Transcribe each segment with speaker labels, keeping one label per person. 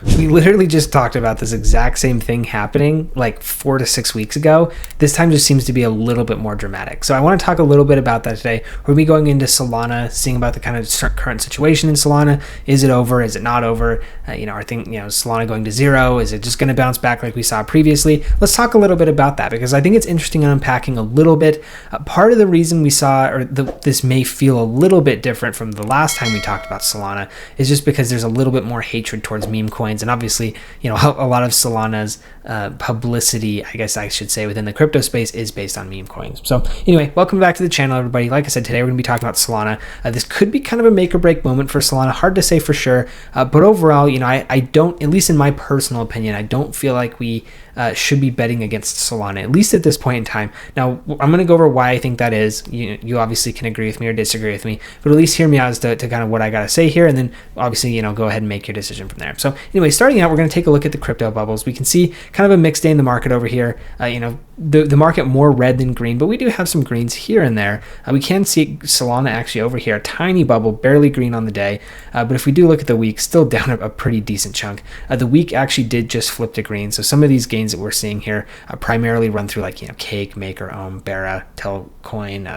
Speaker 1: We literally just talked about this exact same thing happening like 4 to 6 weeks ago. This time just seems to be a little bit more dramatic. So I want to talk a little bit about that today. We're going to be going into Solana, seeing about the kind of current situation in Solana. Is it over? Is it not over? Solana going to zero? Is it just going to bounce back like we saw previously? Let's talk a little bit about that because I think it's interesting in unpacking a little bit. Part of the reason we saw, this may feel a little bit different from the last time we talked about Solana, is just because there's a little bit more hatred towards meme coins. And obviously, a lot of Solana's publicity, I guess I should say, within the crypto space is based on meme coins. So anyway, welcome back to the channel, everybody. Like I said, today we're going to be talking about Solana. This could be kind of a make or break moment for Solana. Hard to say for sure. But overall, I don't, at least in my personal opinion, I don't feel like we should be betting against Solana, at least at this point in time. Now, I'm going to go over why I think that is. You obviously can agree with me or disagree with me, but at least hear me out as to kind of what I got to say here, and then obviously, go ahead and make your decision from there. So anyway, starting out, we're going to take a look at the crypto bubbles. We can see kind of a mixed day in the market over here. The market more red than green, but we do have some greens here and there. We can see Solana actually over here, a tiny bubble, barely green on the day. But if we do look at the week, still down a pretty decent chunk. The week actually did just flip to green. So some of these gains that we're seeing here primarily run through Cake, Maker, Ohm, Bera, Telcoin,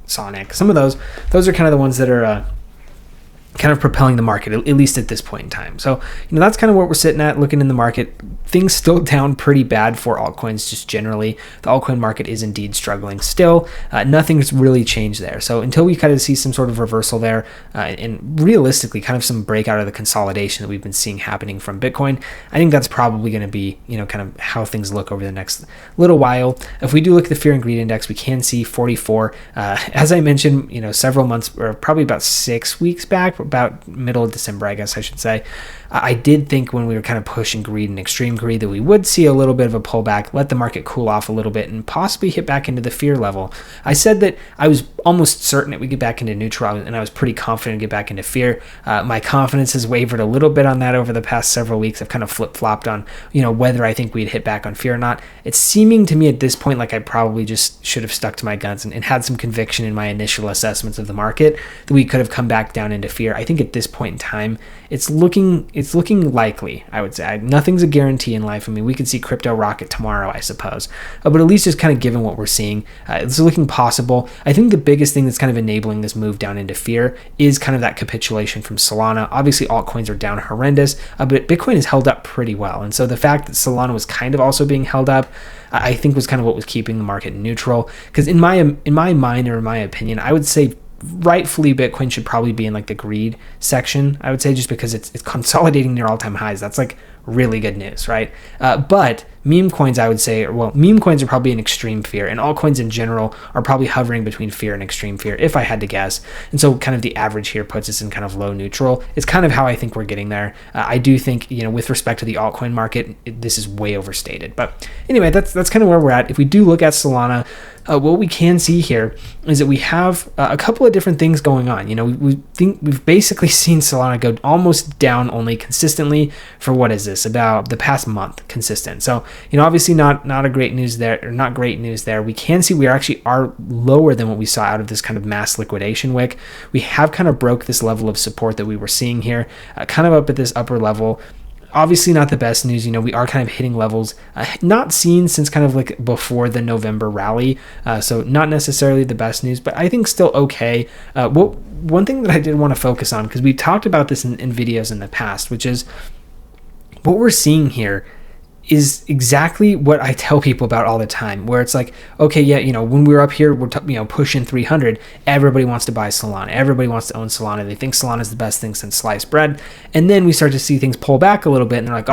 Speaker 1: Sonic. Some of those are kind of the ones that are kind of propelling the market, at least at this point in time. So, that's kind of what we're sitting at, looking in the market. Things still down pretty bad for altcoins, just generally. The altcoin market is indeed struggling still. Nothing's really changed there. So until we kind of see some sort of reversal there, and realistically kind of some breakout of the consolidation that we've been seeing happening from Bitcoin, I think that's probably going to be, kind of how things look over the next little while. If we do look at the Fear and Greed Index, we can see 44. As I mentioned, several months, or probably about 6 weeks back, about middle of December, I guess I should say, I did think when we were kind of pushing greed and extreme greed that we would see a little bit of a pullback, let the market cool off a little bit, and possibly hit back into the fear level. I said that I was almost certain that we get back into neutral, and I was pretty confident to get back into fear. My confidence has wavered a little bit on that over the past several weeks. I've kind of flip-flopped on, whether I think we'd hit back on fear or not. It's seeming to me at this point like I probably just should have stuck to my guns and had some conviction in my initial assessments of the market that we could have come back down into fear. I think at this point in time, it's looking likely, I would say. Nothing's a guarantee in life. I mean, we could see crypto rocket tomorrow, I suppose. But at least just kind of given what we're seeing, it's looking possible. I think the biggest thing that's kind of enabling this move down into fear is kind of that capitulation from Solana. Obviously, altcoins are down horrendous, but Bitcoin is held up pretty well. And so the fact that Solana was kind of also being held up, I think was kind of what was keeping the market neutral. Because in my mind, or in my opinion, I would say rightfully Bitcoin should probably be in the greed section, I would say, just because it's consolidating near all-time highs. That's really good news, right? But meme coins, I would say, meme coins are probably in extreme fear, and altcoins in general are probably hovering between fear and extreme fear, if I had to guess. And so kind of the average here puts us in kind of low neutral. It's kind of how I think we're getting there. I do think, with respect to the altcoin market, this is way overstated. But anyway, that's kind of where we're at. If we do look at Solana, what we can see here is that we have a couple of different things going on. We've basically seen Solana go almost down only consistently for what is this, about the past month, consistent. So, obviously not great news there. We can see we are lower than what we saw out of this kind of mass liquidation wick. We have kind of broke this level of support that we were seeing here, kind of up at this upper level. Obviously not the best news. We are kind of hitting levels not seen since kind of before the November rally. So not necessarily the best news, but I think still okay. One thing that I did want to focus on, because we talked about this in videos in the past, which is what we're seeing here is exactly what I tell people about all the time, where it's okay, yeah, when we were up here, we're pushing 300, everybody wants to buy Solana, everybody wants to own Solana, they think Solana is the best thing since sliced bread, and then we start to see things pull back a little bit, and they're like,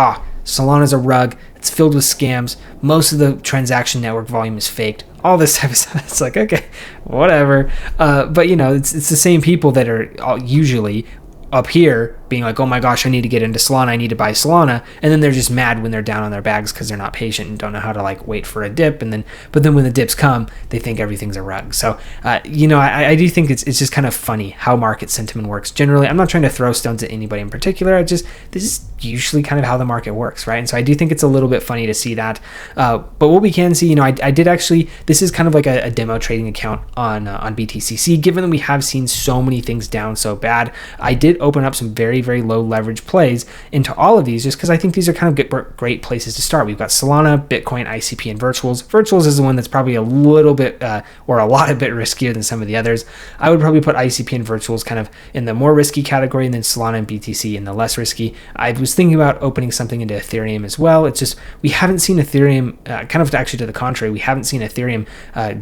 Speaker 1: Solana's a rug, it's filled with scams, most of the transaction network volume is faked, all this type of stuff. It's okay, whatever, but it's the same people that are usually up here being oh my gosh, I need to get into Solana, I need to buy Solana, and then they're just mad when they're down on their bags because they're not patient and don't know how to wait for a dip, but then when the dips come, they think everything's a rug. So I do think it's just kind of funny how market sentiment works generally. I'm not trying to throw stones at anybody in particular, this is usually kind of how the market works, right? And so I do think it's a little bit funny to see that, but what we can see, I did actually, this is kind of a demo trading account on BTCC. Given that we have seen so many things down so bad, I did open up some very very, very low leverage plays into all of these, just because I think these are kind of great places to start. We've got Solana, Bitcoin, ICP, and Virtuals. Virtuals is the one that's probably a little bit or a lot of bit riskier than some of the others. I would probably put ICP and Virtuals kind of in the more risky category, and then Solana and BTC in the less risky. I was thinking about opening something into Ethereum as well. It's just we haven't seen Ethereum, kind of actually to the contrary, we haven't seen Ethereum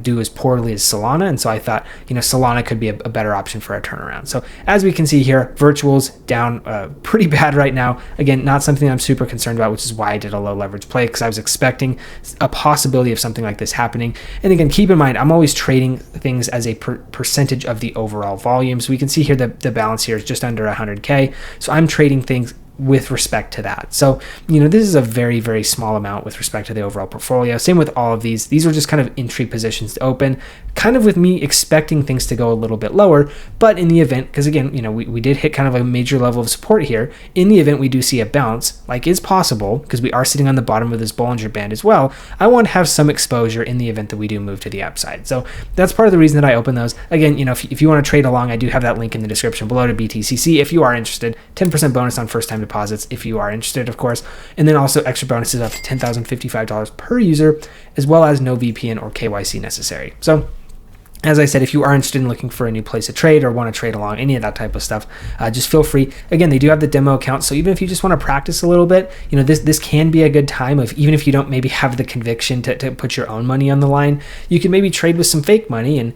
Speaker 1: do as poorly as Solana, and so I thought, Solana could be a better option for a turnaround. So as we can see here, Virtuals down pretty bad right now. Again, not something I'm super concerned about, which is why I did a low leverage play, because I was expecting a possibility of something like this happening. And again, keep in mind, I'm always trading things as a percentage of the overall volume. So we can see here that the balance here is just under 100K. So I'm trading things with respect to that. So, this is a very, very small amount with respect to the overall portfolio. Same with all of these. These are just kind of entry positions to open, kind of with me expecting things to go a little bit lower. But in the event, because again, we did hit kind of a major level of support here. In the event we do see a bounce, like is possible, because we are sitting on the bottom of this Bollinger Band as well, I want to have some exposure in the event that we do move to the upside. So that's part of the reason that I open those. Again, if you want to trade along, I do have that link in the description below to BTCC if you are interested. 10% bonus on first time deposits if you are interested, of course, and then also extra bonuses up to $10,055 per user, as well as no VPN or KYC necessary. So as I said, if you are interested in looking for a new place to trade or want to trade along any of that type of stuff, just feel free. Again, they do have the demo account, so even if you just want to practice a little bit, this can be a good time of, even if you don't maybe have the conviction to put your own money on the line, you can maybe trade with some fake money and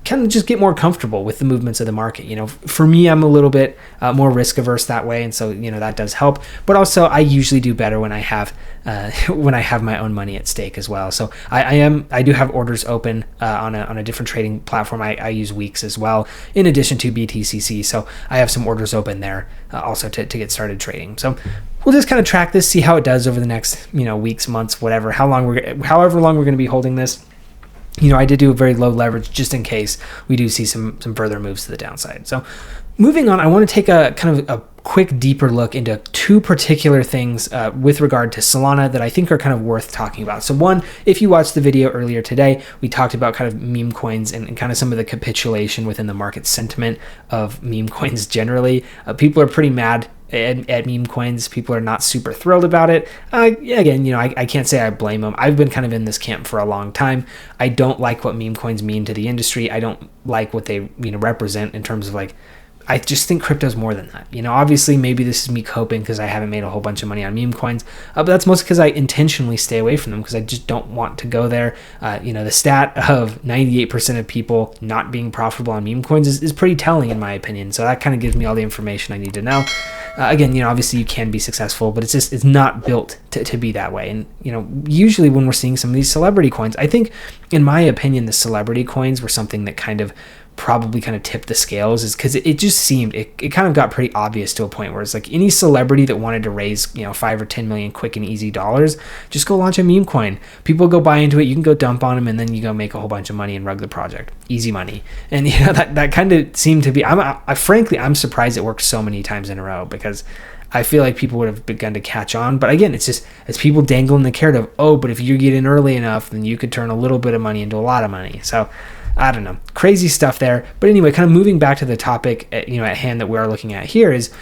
Speaker 1: kind of just get more comfortable with the movements of the market. For me, I'm a little bit more risk averse that way, and so that does help. But also, I usually do better when I have my own money at stake as well. So I do have orders open on a different trading platform. I use WEEX as well, in addition to BTCC. So I have some orders open there also to get started trading. So we'll just kind of track this, see how it does over the next weeks, months, whatever, however long we're going to be holding this. I did do a very low leverage just in case we do see some further moves to the downside. So moving on, I want to take a kind of a quick deeper look into two particular things with regard to Solana that I think are kind of worth talking about. So one, if you watched the video earlier today, we talked about kind of meme coins and kind of some of the capitulation within the market sentiment of meme coins generally. People are pretty mad at meme coins. People are not super thrilled about it. Again, I can't say I blame them. I've been kind of in this camp for a long time. I don't like what meme coins mean to the industry. I don't like what they represent in terms of I just think crypto's more than that. Obviously maybe this is me coping because I haven't made a whole bunch of money on meme coins, but that's mostly because I intentionally stay away from them because I just don't want to go there. The stat of 98% of people not being profitable on meme coins is pretty telling in my opinion. So that kind of gives me all the information I need to know. Again, obviously you can be successful, but it's not built to be that way. And, usually when we're seeing some of these celebrity coins, I think in my opinion, the celebrity coins were something that kind of probably kind of tipped the scales, is because it just seemed it kind of got pretty obvious to a point where it's like any celebrity that wanted to raise 5 or 10 million quick and easy dollars, just go launch a meme coin. People go buy into it, you can go dump on them, and then you go make a whole bunch of money and rug the project. Easy money. And that kind of seemed to be, frankly I'm surprised it worked so many times in a row, because I feel like people would have begun to catch on. But again, it's people dangling the carrot of, but if you get in early enough, then you could turn a little bit of money into a lot of money. So I don't know, crazy stuff there. But anyway, kind of moving back to the topic at hand that we're looking at here is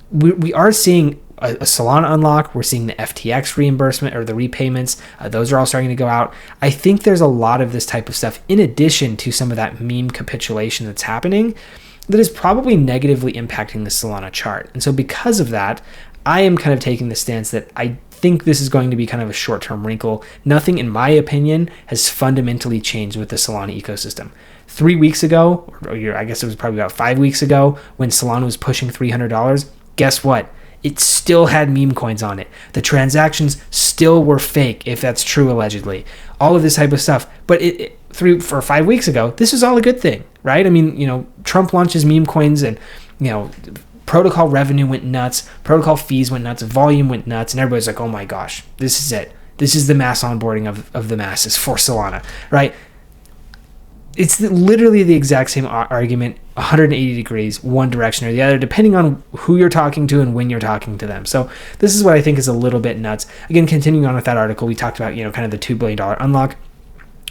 Speaker 1: we are seeing a Solana unlock. We're seeing the FTX reimbursement or the repayments. Those are all starting to go out. I think there's a lot of this type of stuff in addition to some of that meme capitulation that's happening that is probably negatively impacting the Solana chart. And so because of that, I am kind of taking the stance that I think this is going to be kind of a short-term wrinkle. Nothing, in my opinion, has fundamentally changed with the Solana ecosystem. 3 weeks ago, or I guess it was probably about 5 weeks ago, when Solana was pushing $300, guess what? It still had meme coins on it. The transactions still were fake, if that's true, allegedly. All of this type of stuff. But 3 or 5 weeks ago, this was all a good thing, right? I mean, Trump launches meme coins and, protocol revenue went nuts, protocol fees went nuts, volume went nuts, and everybody's like, oh my gosh, this is it. This is the mass onboarding of the masses for Solana, right? It's literally the exact same argument, 180 degrees, one direction or the other, depending on who you're talking to and when you're talking to them. So this is what I think is a little bit nuts. Again, continuing on with that article, we talked about, kind of the $2 billion unlock.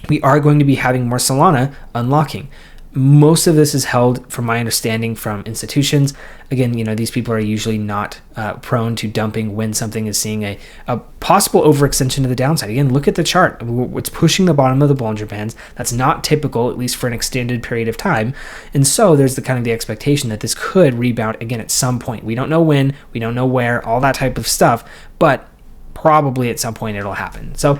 Speaker 1: We are going to be having more Solana unlocking. Most of this is held, from my understanding, from institutions. Again, these people are usually not prone to dumping when something is seeing a possible overextension to the downside. Again, look at the chart. It's pushing the bottom of the Bollinger Bands. That's not typical, at least for an extended period of time. And so there's the expectation that this could rebound again at some point. We don't know when, we don't know where, all that type of stuff, but probably at some point it'll happen. So,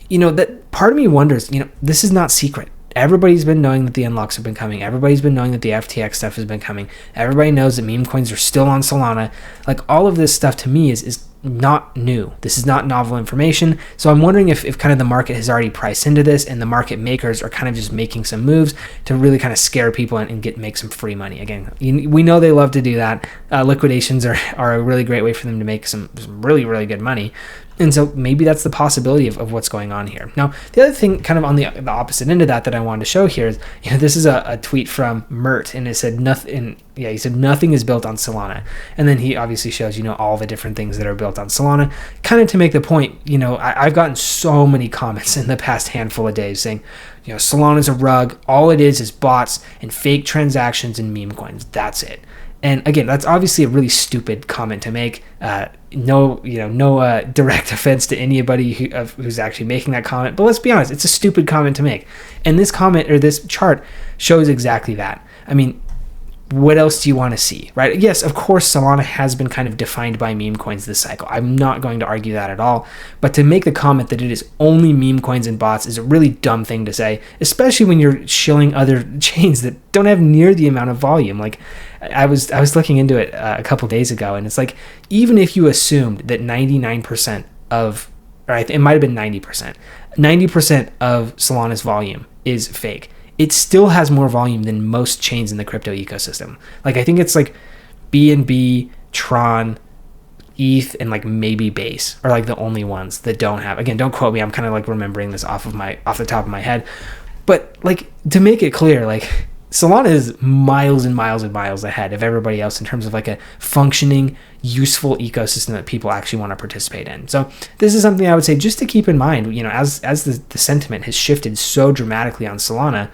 Speaker 1: that part of me wonders, this is not secret. Everybody's been knowing that the unlocks have been coming. Everybody's been knowing that the FTX stuff has been coming. Everybody knows that meme coins are still on Solana. Like, all of this stuff to me is not new. This is not novel information. So I'm wondering if kind of the market has already priced into this, and the market makers are kind of just making some moves to really kind of scare people and make some free money. Again, we know they love to do that. Liquidations are a really great way for them to make some really, really good money. And so maybe that's the possibility of what's going on here. Now, the other thing kind of on the opposite end of that I wanted to show here is, this is a tweet from Mert, and it said nothing. He said nothing is built on Solana. And then he obviously shows, all the different things that are built on Solana, kind of to make the point. I've gotten so many comments in the past handful of days saying, Solana's a rug. All it is bots and fake transactions and meme coins. That's it. And again, that's obviously a really stupid comment to make. No direct offense to anybody who's actually making that comment. But let's be honest, it's a stupid comment to make. And this comment, or this chart, shows exactly that. I mean, what else do you want to see, right? Yes, of course, Solana has been kind of defined by meme coins this cycle. I'm not going to argue that at all. But to make the comment that it is only meme coins and bots is a really dumb thing to say, especially when you're shilling other chains that don't have near the amount of volume. Like, I was looking into it a couple days ago, and it's like, even if you assumed that 99% of, or it might have been 90% of Solana's volume is fake, it still has more volume than most chains in the crypto ecosystem. Like, I think it's like BNB, Tron, ETH, and like maybe Base are like the only ones that don't have. Again, don't quote me. I'm kind of like remembering this off the top of my head. But like, to make it clear, like, Solana is miles and miles and miles ahead of everybody else in terms of like a functioning, useful ecosystem that people actually want to participate in. So this is something I would say just to keep in mind, as the sentiment has shifted so dramatically on Solana,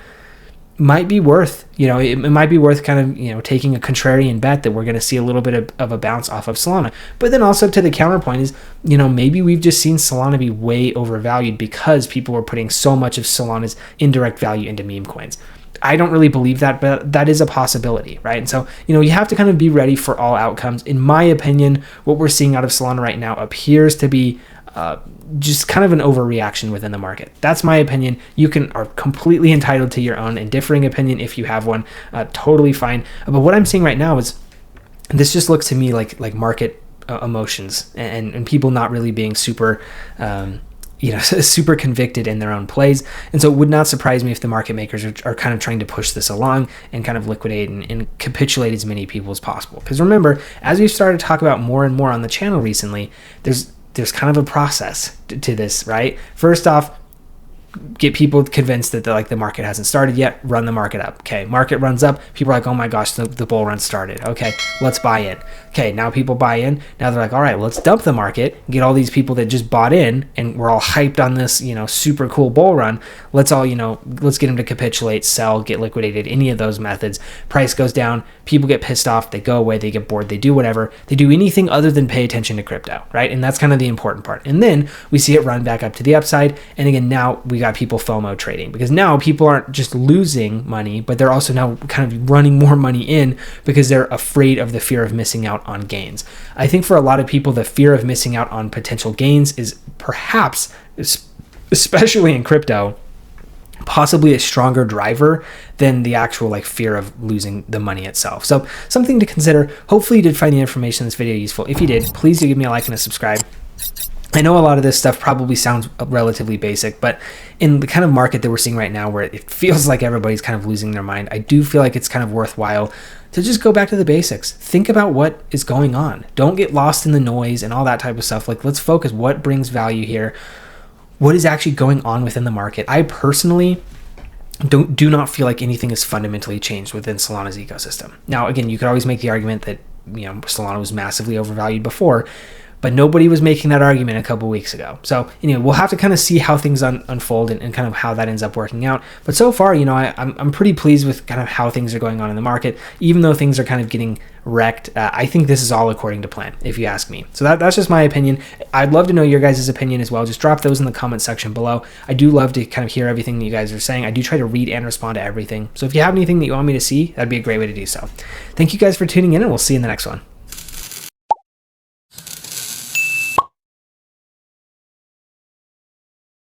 Speaker 1: might be worth, it might be worth kind of, taking a contrarian bet that we're going to see a little bit of a bounce off of Solana. But then also to the counterpoint is, maybe we've just seen Solana be way overvalued because people were putting so much of Solana's indirect value into meme coins. I don't really believe that, but that is a possibility, right? And so, you have to kind of be ready for all outcomes. In my opinion, what we're seeing out of Solana right now appears to be just kind of an overreaction within the market. That's my opinion. You are completely entitled to your own and differing opinion if you have one. Totally fine. But what I'm seeing right now is, this just looks to me like market emotions and people not really being super super convicted in their own plays. And so it would not surprise me if the market makers are kind of trying to push this along and kind of liquidate and capitulate as many people as possible. Because remember, as we've started to talk about more and more on the channel recently, there's kind of a process to this, right? First off, get people convinced that the market hasn't started yet, run the market up. Okay, market runs up, people are like, oh my gosh, the bull run started. Okay, let's buy in. Okay, now people buy in. Now they're like, all right, let's dump the market, get all these people that just bought in, and we're all hyped on this, super cool bull run. Let's all, let's get them to capitulate, sell, get liquidated, any of those methods. Price goes down, people get pissed off, they go away, they get bored, they do whatever. They do anything other than pay attention to crypto, right? And that's kind of the important part. And then we see it run back up to the upside. And again, now we got people FOMO trading, because now people aren't just losing money, but they're also now kind of running more money in because they're afraid of the fear of missing out on gains. I think for a lot of people, the fear of missing out on potential gains is perhaps, especially in crypto, possibly a stronger driver than the actual fear of losing the money itself. So something to consider. Hopefully you did find the information in this video useful. If you did, please do give me a like and a subscribe. I know a lot of this stuff probably sounds relatively basic, but in the kind of market that we're seeing right now, where it feels like everybody's kind of losing their mind, I do feel like it's kind of worthwhile to just go back to the basics. Think about what is going on. Don't get lost in the noise and all that type of stuff. Let's focus. What brings value here? What is actually going on within the market? I personally do not feel like anything has fundamentally changed within Solana's ecosystem. Now, again, you could always make the argument that Solana was massively overvalued before. but nobody was making that argument a couple weeks ago. So, we'll have to kind of see how things unfold and kind of how that ends up working out. But so far, I'm pretty pleased with kind of how things are going on in the market, even though things are kind of getting wrecked. I think this is all according to plan, if you ask me. So that's just my opinion. I'd love to know your guys' opinion as well. Just drop those in the comment section below. I do love to kind of hear everything that you guys are saying. I do try to read and respond to everything. So if you have anything that you want me to see, that'd be a great way to do so. Thank you guys for tuning in, and we'll see you in the next one.